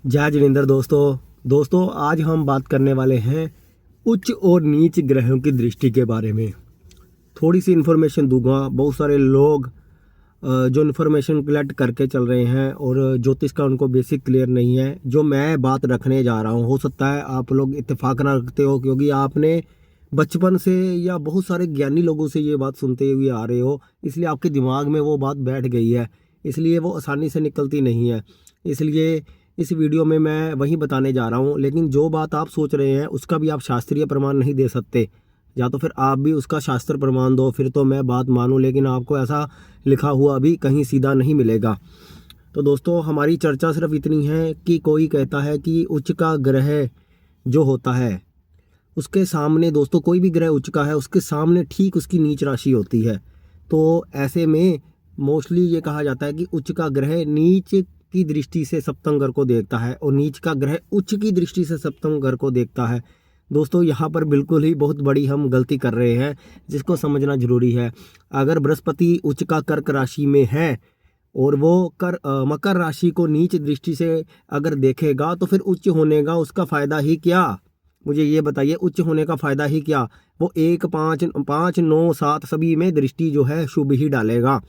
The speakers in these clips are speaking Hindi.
जय जिनेंद्र दोस्तों आज हम बात करने वाले हैं उच्च और नीच ग्रहों की दृष्टि के बारे में। थोड़ी सी इन्फॉर्मेशन दूंगा। बहुत सारे लोग जो इन्फॉर्मेशन कलेक्ट करके चल रहे हैं और ज्योतिष का उनको बेसिक क्लियर नहीं है। जो मैं बात रखने जा रहा हूँ, हो सकता है आप लोग इत्तेफाक ना रखते हो, क्योंकि आपने बचपन से या बहुत सारे ज्ञानी लोगों से ये बात सुनते हुए आ रहे हो, इसलिए आपके दिमाग में वो बात बैठ गई है, इसलिए वो आसानी से निकलती नहीं है। इसलिए इस वीडियो में मैं वही बताने जा रहा हूँ। लेकिन जो बात आप सोच रहे हैं उसका भी आप शास्त्रीय प्रमाण नहीं दे सकते, या तो फिर आप भी उसका शास्त्र प्रमाण दो, फिर तो मैं बात मानूं। लेकिन आपको ऐसा लिखा हुआ भी कहीं सीधा नहीं मिलेगा। तो दोस्तों, हमारी चर्चा सिर्फ इतनी है कि कोई कहता है कि उच्च का ग्रह जो होता है उसके सामने, दोस्तों कोई भी ग्रह उच्च का है उसके सामने ठीक उसकी नीच राशि होती है। तो ऐसे में मोस्टली ये कहा जाता है कि उच्च का ग्रह नीच की दृष्टि से सप्तम घर को देखता है और नीच का ग्रह उच्च की दृष्टि से सप्तम घर को देखता है। दोस्तों, यहाँ पर बिल्कुल ही बहुत बड़ी हम गलती कर रहे हैं, जिसको समझना जरूरी है। अगर बृहस्पति उच्च का कर्क राशि में है और वो मकर राशि को नीच दृष्टि से अगर देखेगा, तो फिर उच्च होने का उसका फायदा ही क्या? मुझे ये बताइए, उच्च होने का फायदा ही क्या? वो 1 5 5 9 7 सभी में दृष्टि जो है शुभ ही डालेगा।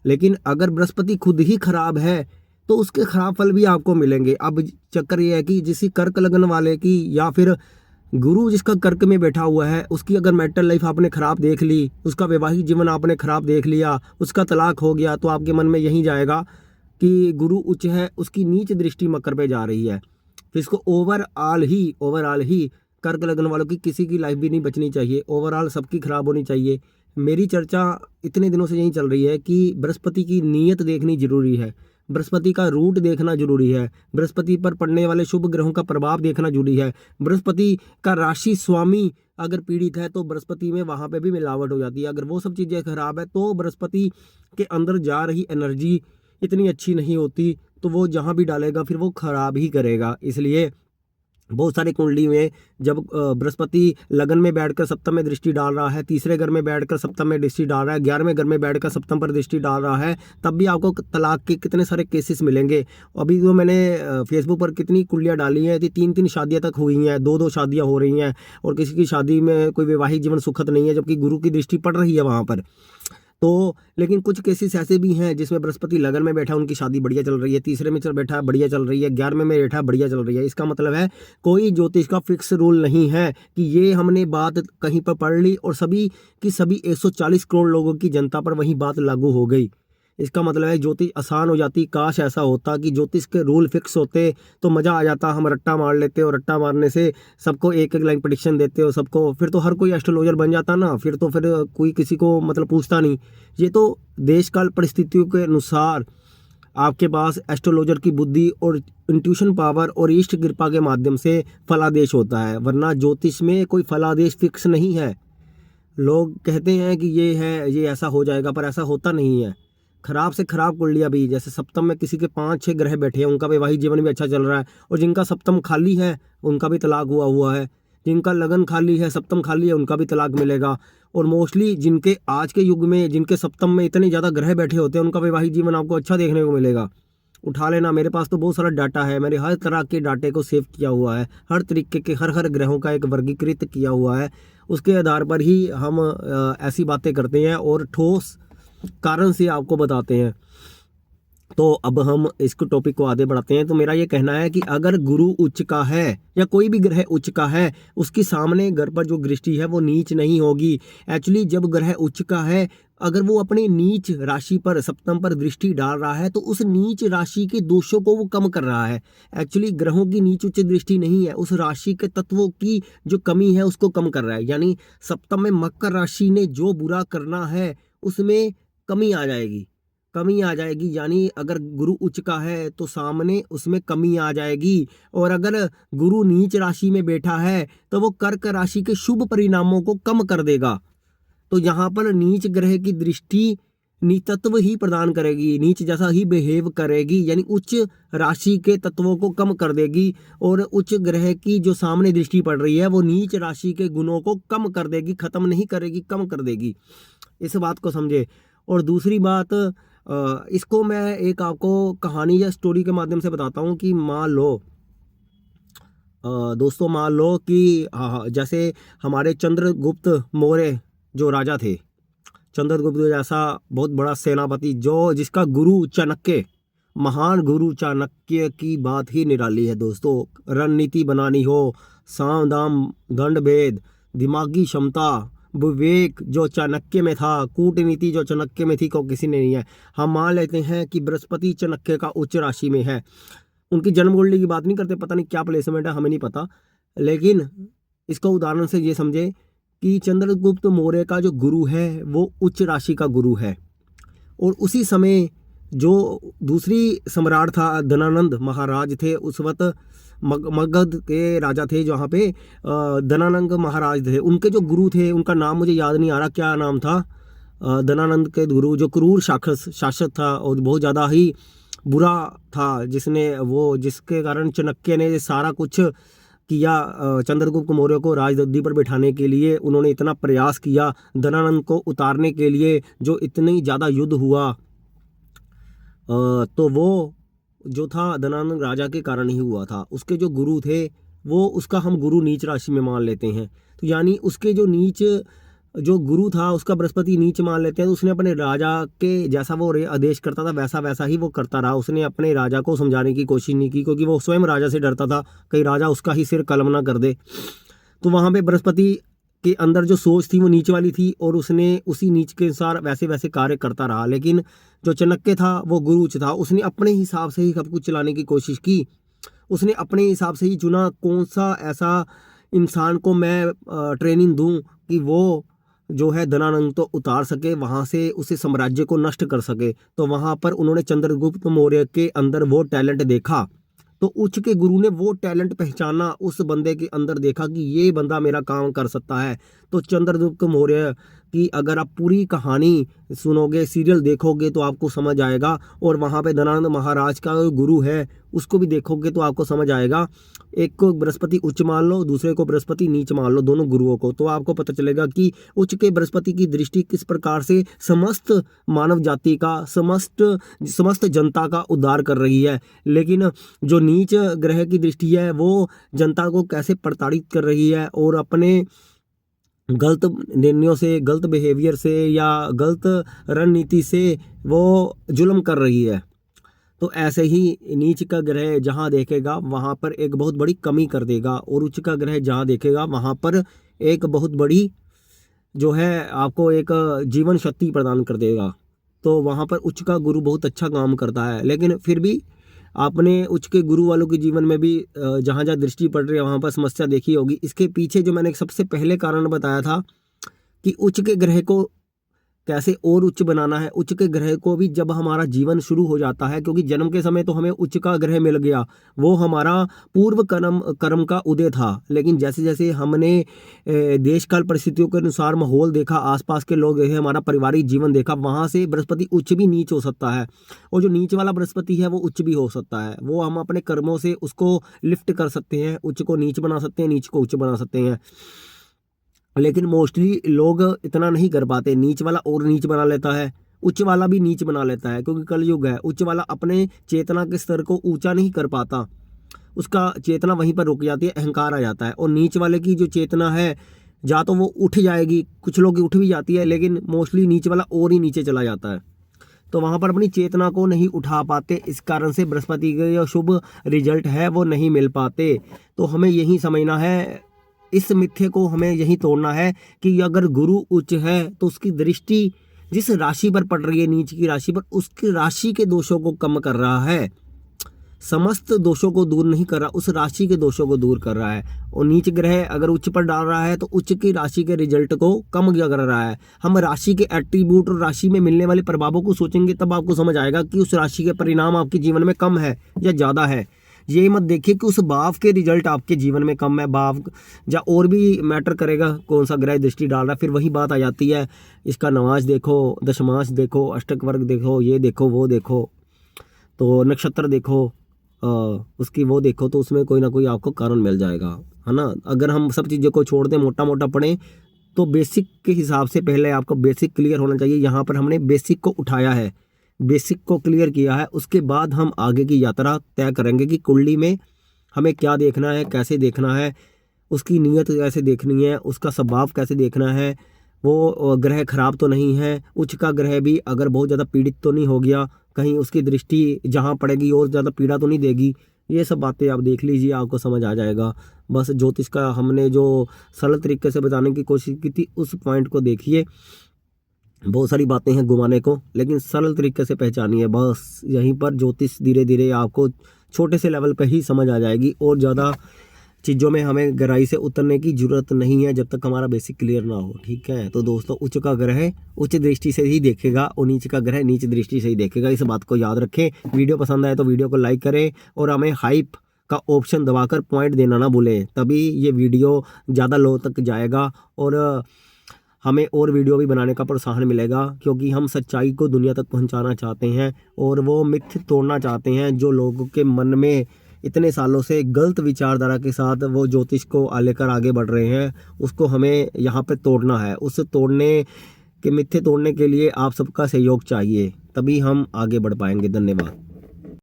लेकिन अगर बृहस्पति खुद ही खराब है तो उसके खराब फल भी आपको मिलेंगे। अब चक्कर ये है कि जिस कर्क लगन वाले की, या फिर गुरु जिसका कर्क में बैठा हुआ है, उसकी अगर मैरिटल लाइफ आपने खराब देख ली, उसका वैवाहिक जीवन आपने खराब देख लिया, उसका तलाक हो गया, तो आपके मन में यही जाएगा कि गुरु उच्च है, उसकी नीच दृष्टि मकर पे जा रही है। तो इसको ओवरऑल ही कर्क लगन वालों की किसी की लाइफ भी नहीं बचनी चाहिए, ओवरऑल सबकी खराब होनी चाहिए। मेरी चर्चा इतने दिनों से यही चल रही है कि बृहस्पति की नीयत देखनी जरूरी है, बृहस्पति का रूट देखना जरूरी है, बृहस्पति पर पड़ने वाले शुभ ग्रहों का प्रभाव देखना जरूरी है। बृहस्पति का राशि स्वामी अगर पीड़ित है तो बृहस्पति में वहां पे भी मिलावट हो जाती है। अगर वो सब चीजें खराब है तो बृहस्पति के अंदर जा रही एनर्जी इतनी अच्छी नहीं होती, तो वो जहां भी डालेगा फिर वो खराब ही करेगा। इसलिए बहुत सारी कुंडली में जब बृहस्पति लगन में बैठकर सप्तम में दृष्टि डाल रहा है, तीसरे घर में बैठकर सप्तम में दृष्टि डाल रहा है, 11वें घर में बैठकर सप्तम पर दृष्टि डाल रहा है, तब भी आपको तलाक के कितने सारे केसेस मिलेंगे। अभी तो मैंने फेसबुक पर कितनी कुंडलियाँ डाली हैं, 3 शादियाँ तक हुई हैं, 2 शादियाँ हो रही हैं, और किसी की शादी में कोई वैवाहिक जीवन सुखद नहीं है, जबकि गुरु की दृष्टि पड़ रही है वहाँ पर। तो लेकिन कुछ केसेस ऐसे भी हैं जिसमें बृहस्पति लगन में बैठा, उनकी शादी बढ़िया चल रही है, तीसरे में चल बैठा है बढ़िया चल रही है, 11वें में बैठा बढ़िया चल रही है। इसका मतलब है कोई ज्योतिष का फिक्स रूल नहीं है कि ये हमने बात कहीं पर पढ़ ली और सभी की सभी 140 करोड़ लोगों की जनता पर वही बात लागू हो गई। इसका मतलब है ज्योतिष आसान हो जाती। काश ऐसा होता कि ज्योतिष के रूल फिक्स होते तो मज़ा आ जाता, हम रट्टा मार लेते, और रट्टा मारने से सबको एक एक लाइन प्रेडिक्शन देते हो सबको, फिर तो हर कोई एस्ट्रोलॉजर बन जाता ना, फिर तो फिर कोई किसी को मतलब पूछता नहीं। ये तो देश काल परिस्थितियों के अनुसार आपके पास एस्ट्रोलॉजर की बुद्धि और इंट्यूशन पावर और ईष्ट कृपा के माध्यम से फलादेश होता है, वरना ज्योतिष में कोई फलादेश फिक्स नहीं है। लोग कहते हैं कि ये है, ये ऐसा हो जाएगा, पर ऐसा होता नहीं है। खराब से खराब कुंडलियाँ भी, जैसे सप्तम में किसी के 5 6 ग्रह बैठे हैं, उनका वैवाहिक जीवन भी अच्छा चल रहा है, और जिनका सप्तम खाली है उनका भी तलाक हुआ है। जिनका लगन खाली है, सप्तम खाली है, उनका भी तलाक मिलेगा। और मोस्टली जिनके आज के युग में जिनके सप्तम में इतने ज़्यादा ग्रह बैठे होते हैं, उनका वैवाहिक जीवन आपको अच्छा देखने को मिलेगा। उठा लेना, मेरे पास तो बहुत सारा डाटा है, मैंने हर तरह के डाटे को सेव किया हुआ है, हर तरीके के हर ग्रहों का एक वर्गीकृत किया हुआ है। उसके आधार पर ही हम ऐसी बातें करते हैं और ठोस कारण से आपको बताते हैं। तो अब हम इसको टॉपिक को आगे बढ़ाते हैं। तो मेरा ये कहना है कि अगर गुरु उच्च का है या कोई भी ग्रह उच्च का है, उसकी सामने घर पर जो दृष्टि है वो नीच नहीं होगी। एक्चुअली जब ग्रह उच्च का है, अगर वो अपनी नीच राशि पर सप्तम पर दृष्टि डाल रहा है तो उस नीच राशि के दोषों को वो कम कर रहा है। एक्चुअली ग्रहों की नीच उच्च दृष्टि नहीं है, उस राशि के तत्वों की जो कमी है उसको कम कर रहा है। यानी सप्तम में मकर राशि ने जो बुरा करना है उसमें कमी आ जाएगी। यानी अगर गुरु उच्च का है तो सामने उसमें कमी आ जाएगी, और अगर गुरु नीच राशि में बैठा है तो वो कर्क राशि के शुभ परिणामों को कम कर देगा। तो यहाँ पर नीच ग्रह की दृष्टि नीतत्व ही प्रदान करेगी, नीच जैसा ही बिहेव करेगी, यानी उच्च राशि के तत्वों को कम कर देगी, और उच्च ग्रह की जो सामने दृष्टि पड़ रही है वो नीच राशि के गुणों को कम कर देगी, खत्म नहीं करेगी, कम कर देगी। इस बात को समझे। और दूसरी बात, इसको मैं एक आपको कहानी या स्टोरी के माध्यम से बताता हूँ कि मान लो दोस्तों, मान लो कि हाँ, जैसे हमारे चंद्रगुप्त मौर्य जो राजा थे, चंद्रगुप्त जैसा बहुत बड़ा सेनापति जो जिसका गुरु चाणक्य, महान गुरु चाणक्य की बात ही निराली है दोस्तों। रणनीति बनानी हो, साम दाम दंड भेद, दिमागी क्षमता, विवेक जो चाणक्य में था, कूटनीति जो चाणक्य में थी को किसी ने नहीं है। हम मान लेते हैं कि बृहस्पति चाणक्य का उच्च राशि में है। उनकी जन्म कुंडली की बात नहीं करते, पता नहीं क्या प्लेसमेंट है, हमें नहीं पता, लेकिन इसको उदाहरण से ये समझे कि चंद्रगुप्त मौर्य का जो गुरु है वो उच्च राशि का गुरु है। और उसी समय जो दूसरी सम्राट था धनानंद महाराज थे, उस वक्त मगध के राजा थे जहाँ पे धनानंद महाराज थे। उनके जो गुरु थे उनका नाम मुझे याद नहीं आ रहा, क्या नाम था धनानंद के गुरु, जो क्रूर शासक था और बहुत ज़्यादा ही बुरा था, जिसके कारण चाणक्य ने सारा कुछ किया चंद्रगुप्त मौर्य को राजगद्दी पर बैठाने के लिए। उन्होंने इतना प्रयास किया धनानंद को उतारने के लिए, जो इतनी ज़्यादा युद्ध हुआ, तो वो जो था धनानंद राजा के कारण ही हुआ था। उसके जो गुरु थे वो उसका हम गुरु नीच राशि में मान लेते हैं, तो यानी उसके जो गुरु था उसका बृहस्पति नीच मान लेते हैं। तो उसने अपने राजा के जैसा वो आदेश करता था वैसा वैसा ही वो करता रहा। उसने अपने राजा को समझाने की कोशिश नहीं की, क्योंकि वो स्वयं राजा से डरता था कहीं राजा उसका ही सिर कलम ना कर दे। तो वहाँ पे बृहस्पति के अंदर जो सोच थी वो नीच वाली थी और उसने उसी नीच के अनुसार वैसे वैसे कार्य करता रहा। लेकिन जो चाणक्य था वो गुरु उच्च था, उसने अपने हिसाब से ही सब कुछ चलाने की कोशिश की। उसने अपने हिसाब से ही चुना कौन सा ऐसा इंसान को मैं ट्रेनिंग दूं कि वो जो है धनानंद तो उतार सके, वहाँ से उसे साम्राज्य को नष्ट कर सके। तो वहाँ पर उन्होंने चंद्रगुप्त मौर्य के अंदर वो टैलेंट देखा। तो उच्च के गुरु ने वो टैलेंट पहचाना, उस बंदे के अंदर देखा कि ये बंदा मेरा काम कर सकता है। तो चंद्रगुप्त मौर्य की अगर आप पूरी कहानी सुनोगे, सीरियल देखोगे तो आपको समझ आएगा। और वहाँ पे धनानंद महाराज का गुरु है उसको भी देखोगे तो आपको समझ आएगा। एक को बृहस्पति उच्च मान लो, दूसरे को बृहस्पति नीच मान लो, दोनों गुरुओं को, तो आपको पता चलेगा कि उच्च के बृहस्पति की दृष्टि किस प्रकार से समस्त मानव जाति का, समस्त जनता का उद्धार कर रही है। लेकिन जो नीच ग्रह की दृष्टि है वो जनता को कैसे प्रताड़ित कर रही है और अपने गलत निर्णयों से, गलत बिहेवियर से या गलत रणनीति से वो जुल्म कर रही है। तो ऐसे ही नीच का ग्रह जहाँ देखेगा वहाँ पर एक बहुत बड़ी कमी कर देगा, और उच्च का ग्रह जहाँ देखेगा वहाँ पर एक बहुत बड़ी जो है आपको एक जीवन शक्ति प्रदान कर देगा। तो वहाँ पर उच्च का गुरु बहुत अच्छा काम करता है। लेकिन फिर भी आपने उच्च के गुरु वालों के जीवन में भी जहाँ जहाँ दृष्टि पड़ रही है वहाँ पर समस्या देखी होगी। इसके पीछे जो मैंने सबसे पहले कारण बताया था कि उच्च के ग्रह को कैसे और उच्च बनाना है। उच्च के ग्रह को भी जब हमारा जीवन शुरू हो जाता है, क्योंकि जन्म के समय तो हमें उच्च का ग्रह मिल गया, वो हमारा पूर्व कर्म का उदय था। लेकिन जैसे जैसे हमने देश काल परिस्थितियों के अनुसार माहौल देखा, आसपास के लोग देखे, हमारा पारिवारिक जीवन देखा, वहाँ से बृहस्पति उच्च भी नीच हो सकता है। और जो नीच वाला बृहस्पति है वो उच्च भी हो सकता है। वो हम अपने कर्मों से उसको लिफ्ट कर सकते हैं, उच्च को नीच बना सकते हैं, नीच को उच्च बना सकते हैं। लेकिन मोस्टली लोग इतना नहीं कर पाते। नीच वाला और नीच बना लेता है, उच्च वाला भी नीच बना लेता है, क्योंकि कलयुग है। उच्च वाला अपने चेतना के स्तर को ऊंचा नहीं कर पाता, उसका चेतना वहीं पर रुक जाती है, अहंकार आ जाता है। और नीच वाले की जो चेतना है या तो वो उठ जाएगी, कुछ लोग की उठ भी जाती है, लेकिन मोस्टली नीच वाला और ही नीचे चला जाता है। तो वहाँ पर अपनी चेतना को नहीं उठा पाते, इस कारण से बृहस्पति के जो शुभ रिजल्ट है वो नहीं मिल पाते। तो हमें यही समझना है, इस मिथ्ये को हमें यही तोड़ना है कि अगर गुरु उच्च है तो उसकी दृष्टि जिस राशि पर पड़ रही है, नीच की राशि पर, उसकी राशि के दोषों को कम कर रहा है, समस्त दोषों को दूर नहीं कर रहा, उस राशि के दोषों को दूर कर रहा है। और नीच ग्रह अगर उच्च पर डाल रहा है तो उच्च की राशि के रिजल्ट को कम कर रहा है। हम राशि के एट्रीब्यूट और राशि में मिलने वाले प्रभावों को सोचेंगे तब आपको समझ आएगा कि उस राशि के परिणाम आपके जीवन में कम है या ज़्यादा है। ये मत देखिए कि उस भाव के रिजल्ट आपके जीवन में कम है, भाव या और भी मैटर करेगा कौन सा ग्रह दृष्टि डाल रहा है। फिर वही बात आ जाती है, इसका नवांश देखो, दशमांश देखो, अष्टक वर्ग देखो, ये देखो वो देखो, तो नक्षत्र देखो, उसकी वो देखो, तो उसमें कोई ना कोई आपको कारण मिल जाएगा, है ना। अगर हम सब चीज़ों को छोड़ दें, मोटा मोटा पढ़ें, तो बेसिक के हिसाब से पहले आपको बेसिक क्लियर होना चाहिए। यहाँ पर हमने बेसिक को उठाया है, बेसिक को क्लियर किया है, उसके बाद हम आगे की यात्रा तय करेंगे कि कुंडली में हमें क्या देखना है, कैसे देखना है, उसकी नीयत कैसे देखनी है, उसका स्वभाव कैसे देखना है, वो ग्रह खराब तो नहीं है, उच्च का ग्रह भी अगर बहुत ज़्यादा पीड़ित तो नहीं हो गया, कहीं उसकी दृष्टि जहाँ पड़ेगी और ज़्यादा पीड़ा तो नहीं देगी। ये सब बातें आप देख लीजिए, आपको समझ आ जाएगा। बस ज्योतिष का हमने जो सरल तरीके से बताने की कोशिश की थी उस पॉइंट को देखिए। बहुत सारी बातें हैं घुमाने को, लेकिन सरल तरीके से पहचानिए। बस यहीं पर ज्योतिष धीरे धीरे आपको छोटे से लेवल पर ही समझ आ जाएगी, और ज़्यादा चीज़ों में हमें गहराई से उतरने की ज़रूरत नहीं है जब तक हमारा बेसिक क्लियर ना हो। ठीक है, तो दोस्तों उच्च का ग्रह उच्च दृष्टि से ही देखेगा और नीच का ग्रह नीच दृष्टि से ही देखेगा। इस बात को याद रखें। वीडियो पसंद आए तो वीडियो को लाइक करें और हमें हाइप का ऑप्शन दबाकर पॉइंट देना ना भूलें, तभी ये वीडियो ज़्यादा लो तक जाएगा और हमें और वीडियो भी बनाने का प्रोत्साहन मिलेगा, क्योंकि हम सच्चाई को दुनिया तक पहुंचाना चाहते हैं और वो मिथ तोड़ना चाहते हैं जो लोगों के मन में इतने सालों से गलत विचारधारा के साथ वो ज्योतिष को लेकर आगे बढ़ रहे हैं। उसको हमें यहाँ पे तोड़ना है। उस तोड़ने के मिथ्ये तोड़ने के लिए आप सबका सहयोग चाहिए, तभी हम आगे बढ़ पाएंगे। धन्यवाद।